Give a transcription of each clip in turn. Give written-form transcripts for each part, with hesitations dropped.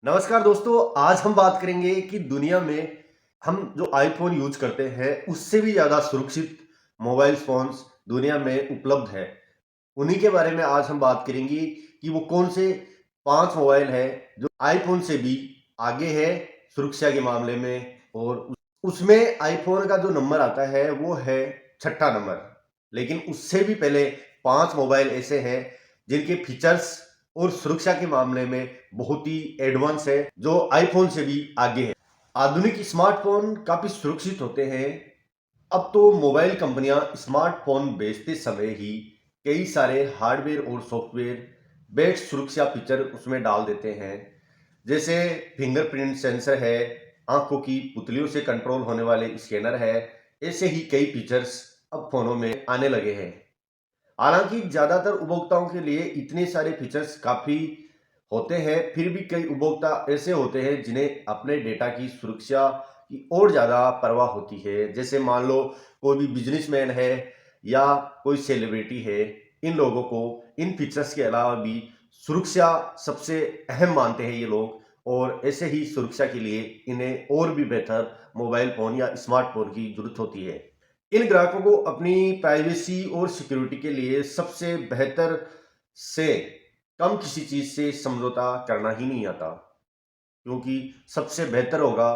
नमस्कार दोस्तों, आज हम बात करेंगे कि दुनिया में हम जो आईफोन यूज करते हैं उससे भी ज़्यादा सुरक्षित मोबाइल फ़ोन्स दुनिया में उपलब्ध है। उन्हीं के बारे में आज हम बात करेंगे कि वो कौन से 5 मोबाइल हैं जो आईफोन से भी आगे है सुरक्षा के मामले में और उसमें आईफोन का जो नंबर आता है वो है छठा नंबर। लेकिन उससे भी पहले 5 मोबाइल ऐसे हैं जिनके फीचर्स और सुरक्षा के मामले में बहुत ही एडवांस है, जो आईफोन से भी आगे है। आधुनिक स्मार्टफोन काफी सुरक्षित होते हैं। अब तो मोबाइल कंपनियां स्मार्टफोन बेचते समय ही कई सारे हार्डवेयर और सॉफ्टवेयर बेस्ड सुरक्षा फीचर उसमें डाल देते हैं। जैसे फिंगरप्रिंट सेंसर है, आंखों की पुतलियों से कंट्रोल होने वाले स्कैनर है। ऐसे ही कई फीचर्स अब फोनों में आने लगे हैं। हालांकि ज्यादातर उपभोक्ताओं के लिए इतने सारे फीचर्स काफी होते हैं, फिर भी कई उपभोक्ता ऐसे होते हैं जिन्हें अपने डेटा की सुरक्षा की और ज्यादा परवाह होती है। जैसे मान लो कोई भी बिजनेसमैन है या कोई सेलिब्रिटी है, इन लोगों को इन फीचर्स के अलावा भी सुरक्षा सबसे अहम मानते हैं ये लोग, और ऐसे ही सुरक्षा के लिए इन्हें और भी बेहतर मोबाइल फोन या स्मार्टफोन की जरूरत होती है। इन ग्राहकों को अपनी प्राइवेसी और सिक्योरिटी के लिए सबसे बेहतर से कम किसी चीज से समझौता करना ही नहीं आता, क्योंकि सबसे बेहतर होगा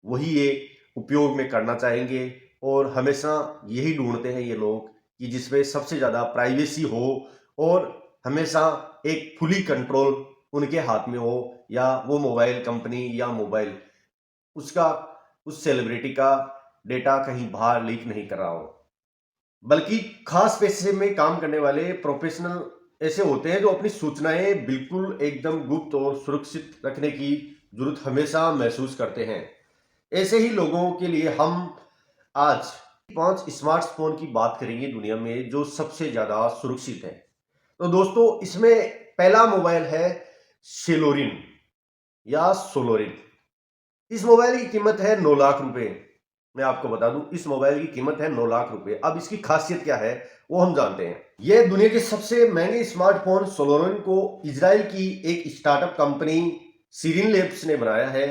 वही ये उपयोग में करना चाहेंगे। और हमेशा यही ढूंढते हैं ये लोग कि जिसमें सबसे ज्यादा प्राइवेसी हो और हमेशा एक फुली कंट्रोल उनके हाथ में हो, या वो मोबाइल कंपनी या मोबाइल उसका उस सेलिब्रिटी का डेटा कहीं बाहर लीक नहीं कर रहा हो। बल्कि खास पेशे में काम करने वाले प्रोफेशनल ऐसे होते हैं जो अपनी सूचनाएं बिल्कुल एकदम गुप्त और सुरक्षित रखने की जरूरत हमेशा महसूस करते हैं। ऐसे ही लोगों के लिए हम आज 5 स्मार्टफोन की बात करेंगे दुनिया में जो सबसे ज्यादा सुरक्षित है। तो दोस्तों, इसमें पहला मोबाइल है सेलोरिन या सोलोरिन। इस मोबाइल की कीमत है 9 लाख रुपए। मैं आपको बता दूं, इस मोबाइल की कीमत है 9 लाख रुपए। अब इसकी खासियत क्या है वो हम जानते हैं। यह दुनिया के सबसे महंगे स्मार्टफोन सोलोरिन को इजराइल की एक स्टार्टअप कंपनी सीरिन लैब्स ने बनाया है।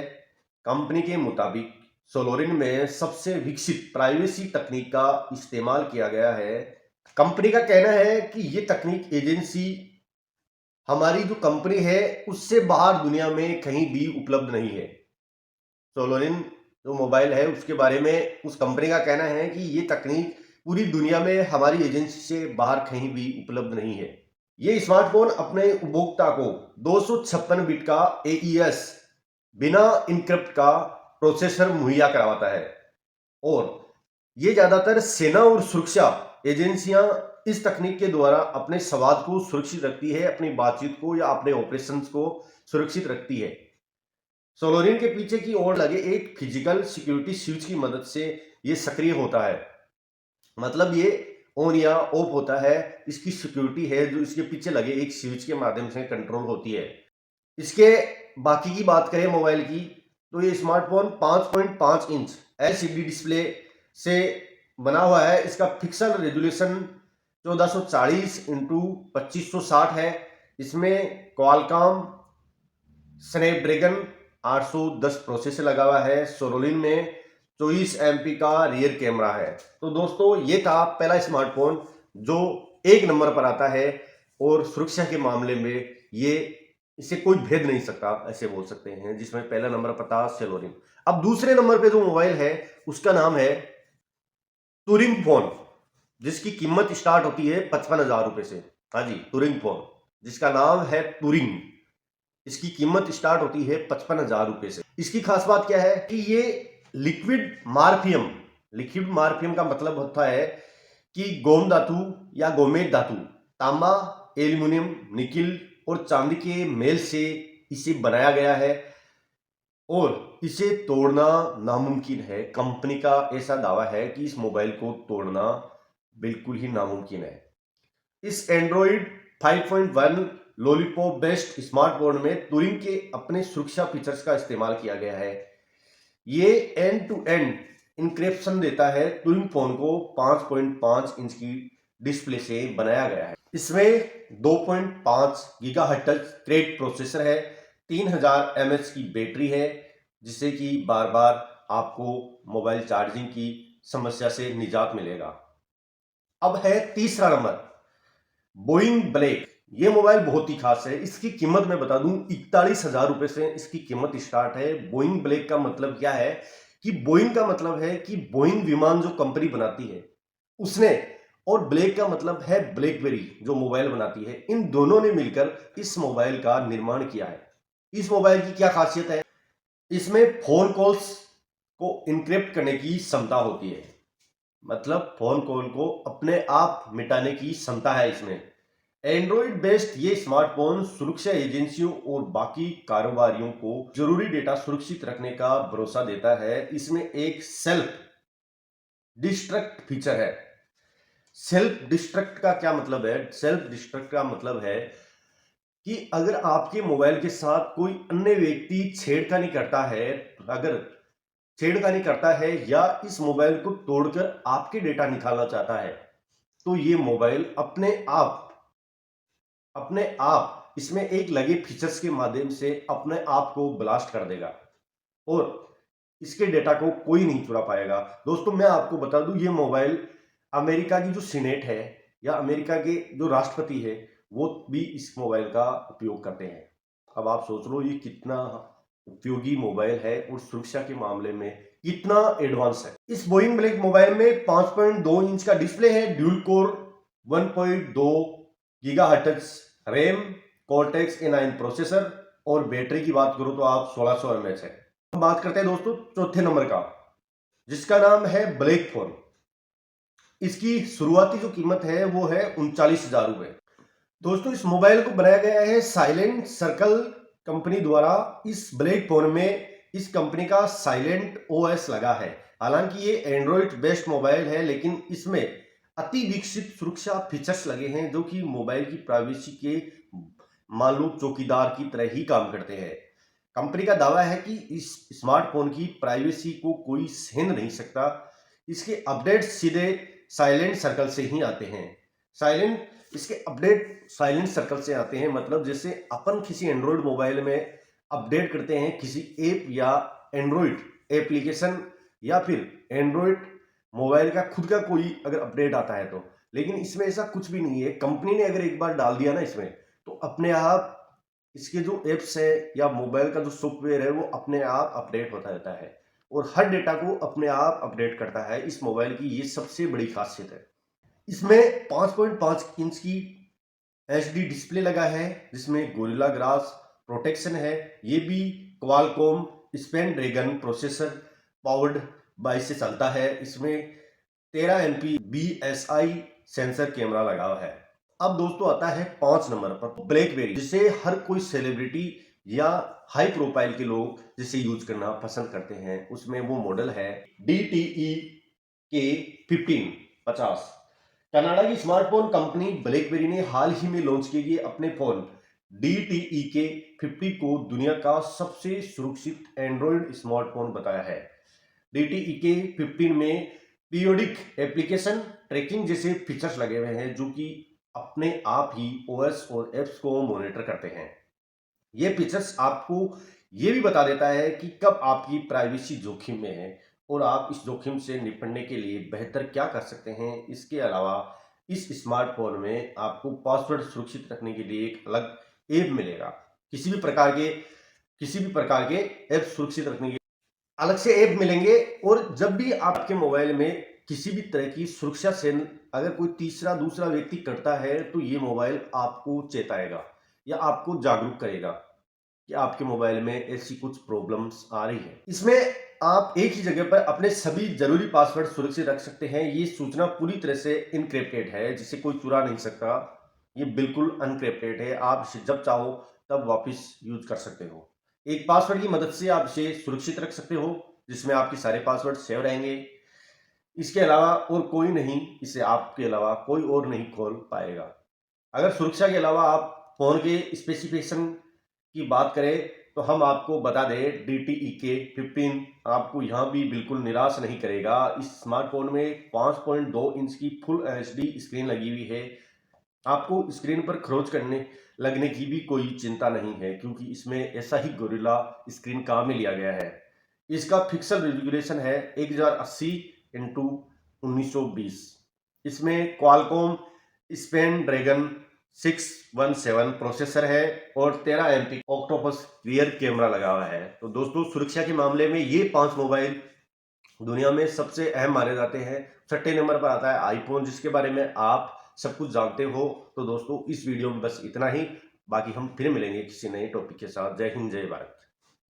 कंपनी के मुताबिक सोलोरिन में सबसे विकसित प्राइवेसी तकनीक का इस्तेमाल किया गया है। कंपनी का कहना है कि यह तकनीक एजेंसी हमारी जो कंपनी है उससे बाहर दुनिया में कहीं भी उपलब्ध नहीं है। सोलोरिन जो मोबाइल है उसके बारे में उस कंपनी का कहना है कि ये तकनीक पूरी दुनिया में हमारी एजेंसी से बाहर कहीं भी उपलब्ध नहीं है। ये स्मार्टफोन अपने उपभोक्ता को 256 बिट का एईएस बिना इनक्रिप्ट का प्रोसेसर मुहैया करवाता है। और ये ज्यादातर सेना और सुरक्षा एजेंसियां इस तकनीक के द्वारा अपने संवाद को सुरक्षित रखती है, अपनी बातचीत को या अपने ऑपरेशंस को सुरक्षित रखती है। सोलोरिन के पीछे की ओर लगे एक फिजिकल सिक्योरिटी स्विच की मदद से ये सक्रिय होता है। मतलब ये ऑन या ऑफ होता है। इसकी सिक्योरिटी है जो इसके पीछे लगे एक स्विच के माध्यम से कंट्रोल होती है। इसके बाकी की बात करें मोबाइल की, तो ये स्मार्टफोन 5.5 इंच एलसीडी डिस्प्ले से बना हुआ है। इसका पिक्सल रेजोल्यूशन 1440 इंटू 2560 है। इसमें क्वालकॉम स्नैपड्रैगन 810 प्रोसेसर लगा हुआ है। सोलोरिन में 24 एमपी का रियर कैमरा है। तो दोस्तों, ये था पहला स्मार्टफोन जो एक नंबर पर आता है, और सुरक्षा के मामले में ये इसे कोई भेद नहीं सकता, ऐसे बोल सकते हैं, जिसमें पहला नंबर पर था सेलोरिन। अब दूसरे नंबर पे जो मोबाइल है उसका नाम है टूरिंग फोन, जिसकी कीमत स्टार्ट होती है 55,000 रुपए से। हाँ जी, टूरिंग फोन जिसका नाम है टूरिंग, इसकी कीमत स्टार्ट होती है 55,000 रुपए से। इसकी खास बात क्या है कि ये लिक्विड मार्फियम, लिक्विड मार्फियम का मतलब होता है कि गोम धातु या गोमेद धातु, तांबा, एल्यूमिनियम, निकिल और चांदी के मेल से इसे बनाया गया है, और इसे तोड़ना नामुमकिन है। कंपनी का ऐसा दावा है कि इस मोबाइल को तोड़ना बिल्कुल ही नामुमकिन है। इस एंड्रॉइड 5.1 लॉलीपॉप बेस्ड स्मार्टफोन में टूरिंग के अपने सुरक्षा फीचर्स का इस्तेमाल किया गया है। ये एंड टू एंड इंक्रिप्शन देता है। टूरिंग फोन को 5.5 इंच की डिस्प्ले से बनाया गया है। इसमें 2.5 गीगाहर्ट्ज क्रेड प्रोसेसर है, 3000 mAh की बैटरी है, जिससे कि बार बार आपको मोबाइल चार्जिंग की समस्या से निजात मिलेगा। अब है तीसरा नंबर, बोइंग ब्लैक। ये मोबाइल बहुत ही खास है। इसकी कीमत मैं बता दूं, 41,000 रुपए से इसकी कीमत स्टार्ट है। बोइंग ब्लैक का मतलब क्या है कि बोइंग का मतलब है कि बोइंग विमान जो कंपनी बनाती है उसने, और ब्लैक का मतलब है ब्लैकबेरी जो मोबाइल बनाती है, इन दोनों ने मिलकर इस मोबाइल का निर्माण किया है। इस मोबाइल की क्या खासियत है? इसमें फोन कॉल्स को इनक्रिप्ट करने की क्षमता होती है, मतलब फोन कॉल को अपने आप मिटाने की क्षमता है इसमें। एंड्रॉइड बेस्ड ये स्मार्टफोन सुरक्षा एजेंसियों और बाकी कारोबारियों को जरूरी डेटा सुरक्षित रखने का भरोसा देता है। इसमें एक सेल्फ डिस्ट्रक्ट फीचर है। सेल्फ डिस्ट्रक्ट का क्या मतलब है? सेल्फ डिस्ट्रक्ट का मतलब है कि अगर आपके मोबाइल के साथ कोई अन्य व्यक्ति छेड़खानी करता है, अगर छेड़खानी करता है या इस मोबाइल को तोड़कर आपके डेटा निकालना चाहता है, तो ये मोबाइल अपने आप इसमें एक लगे फीचर्स के माध्यम से अपने आप को ब्लास्ट कर देगा और इसके डेटा को कोई नहीं चुरा पाएगा। दोस्तों मैं आपको बता दूं, ये मोबाइल अमेरिका की जो सीनेट है या अमेरिका के जो राष्ट्रपति है वो भी इस मोबाइल का उपयोग करते हैं। अब आप सोच लो ये कितना उपयोगी मोबाइल है और सुरक्षा के मामले में कितना एडवांस है। इस बोइंग ब्लैक मोबाइल में 5.2 इंच का डिस्प्ले है, dual core 1.2 gigahertz RAM, Cortex A nine processor, और बैटरी की बात करो तो आप 1600 mAh है। हम बात करते हैं दोस्तों चौथे नंबर का, जिसका नाम है ब्लैक फोन। इसकी शुरुआती जो कीमत है वो है 39,000 रुपए। दोस्तों इस मोबाइल को बनाया गया है साइलेंट सर्कल कंपनी द्वारा। इस ब्लैक फोन में इस कंपनी का साइलेंट ओएस लगा है। हालांकि ये एंड्रॉइड बेस्ड मोबाइल है, लेकिन इसमें अति विकसित सुरक्षा फीचर्स लगे हैं जो कि मोबाइल की प्राइवेसी के मान लो चौकीदार की तरह ही काम करते हैं। कंपनी का दावा है कि इस स्मार्टफोन की प्राइवेसी को कोई छीन नहीं सकता। इसके अपडेट सीधे साइलेंट सर्कल से ही आते हैं। इसके अपडेट साइलेंट सर्कल से आते हैं, मतलब जैसे अपन किसी एंड्रॉइड मोबाइल में अपडेट करते हैं किसी ऐप या एंड्रॉइड एप्लीकेशन या फिर एंड्रॉइड मोबाइल का खुद का कोई अगर अपडेट आता है तो, लेकिन इसमें ऐसा कुछ भी नहीं है। कंपनी ने अगर एक बार डाल दिया ना इसमें, तो अपने आप इसके जो एप्स है या मोबाइल का जो सॉफ्टवेयर है वो अपने आप अपडेट होता रहता है और हर डेटा को अपने आप अपडेट करता है। इस मोबाइल की ये सबसे बड़ी खासियत है। इसमें 5.5 इंच की एचडी डिस्प्ले लगा है, जिसमें गोरिल्ला ग्लास प्रोटेक्शन है। ये भी Qualcomm Snapdragon processor powered by से चलता है। इसमें 13 MP BSI सेंसर कैमरा लगा हुआ है। अब दोस्तों आता है 5 नंबर पर ब्लैकबेरी, जिसे हर कोई सेलिब्रिटी या हाई प्रोफाइल के लोग जिसे यूज करना पसंद करते हैं। उसमें वो मॉडल है DTE K1550। कनाडा की स्मार्टफोन कंपनी ब्लैकबेरी ने हाल ही में लॉन्च किए गए अपने फोन DTE K50 को दुनिया का सबसे सुरक्षित एंड्रॉइड स्मार्टफोन बताया है। DTE K15 में पीरियोडिक एप्लीकेशन ट्रैकिंग जैसे फीचर्स लगे हुए हैं जो कि अपने आप ही OS और एप्स को मॉनिटर करते हैं। ये फीचर्स आपको ये भी बता देता है कि कब आपकी प्राइवेसी जोखिम में है और आप इस जोखिम से निपटने के लिए बेहतर क्या कर सकते हैं। इसके अलावा इस स्मार्टफोन में आपको पासवर्ड सुरक्षित रखने के लिए एक अलग ऐप मिलेगा। किसी भी प्रकार के ऐप सुरक्षित रखने के अलग से ऐप मिलेंगे। और जब भी आपके मोबाइल में किसी भी तरह की सुरक्षा से अगर कोई तीसरा दूसरा व्यक्ति करता है, तो ये मोबाइल आपको चेताएगा या आपको जागरूक करेगा कि आपके मोबाइल में ऐसी कुछ प्रॉब्लम्स आ रही है। इसमें आप एक ही जगह पर अपने सभी जरूरी पासवर्ड सुरक्षित रख सकते हैं। ये सूचना पूरी तरह से इनक्रिप्टेड है, जिसे कोई चुरा नहीं सकता। ये बिल्कुल अनक्रिप्टेड है, आप इसे जब चाहो तब वापस यूज कर सकते हो। एक पासवर्ड की मदद से आप इसे सुरक्षित रख सकते हो, जिसमें आपके सारे पासवर्ड सेव रहेंगे। इसके अलावा और कोई नहीं, इसे आपके अलावा कोई और नहीं खोल पाएगा। अगर सुरक्षा के अलावा आप फोन के स्पेसिफिकेशन की बात करें तो हम आपको बता दें, DTE K15 आपको यहाँ भी बिल्कुल निराश नहीं करेगा। इस स्मार्टफोन में 5.2 इंच की फुल HD स्क्रीन लगी हुई है। आपको स्क्रीन पर खरोंच करने लगने की भी कोई चिंता नहीं है, क्योंकि इसमें ऐसा ही गोरिल्ला स्क्रीन काम में लिया गया है। इसका पिक्सल रेजोल्यूशन है 1080 इंटू 1920। इसमें क्वालकॉम स्नैपड्रैगन 617 प्रोसेसर है और 13 एमपी ऑक्टोपस रियर कैमरा लगा हुआ है। तो दोस्तों, सुरक्षा के मामले में ये 5 मोबाइल दुनिया में सबसे अहम माने जाते हैं। छठे नंबर पर आता है आईफोन, जिसके बारे में आप सब कुछ जानते हो। तो दोस्तों, इस वीडियो में बस इतना ही। बाकी हम फिर मिलेंगे किसी नए टॉपिक के साथ। जय हिंद, जय भारत।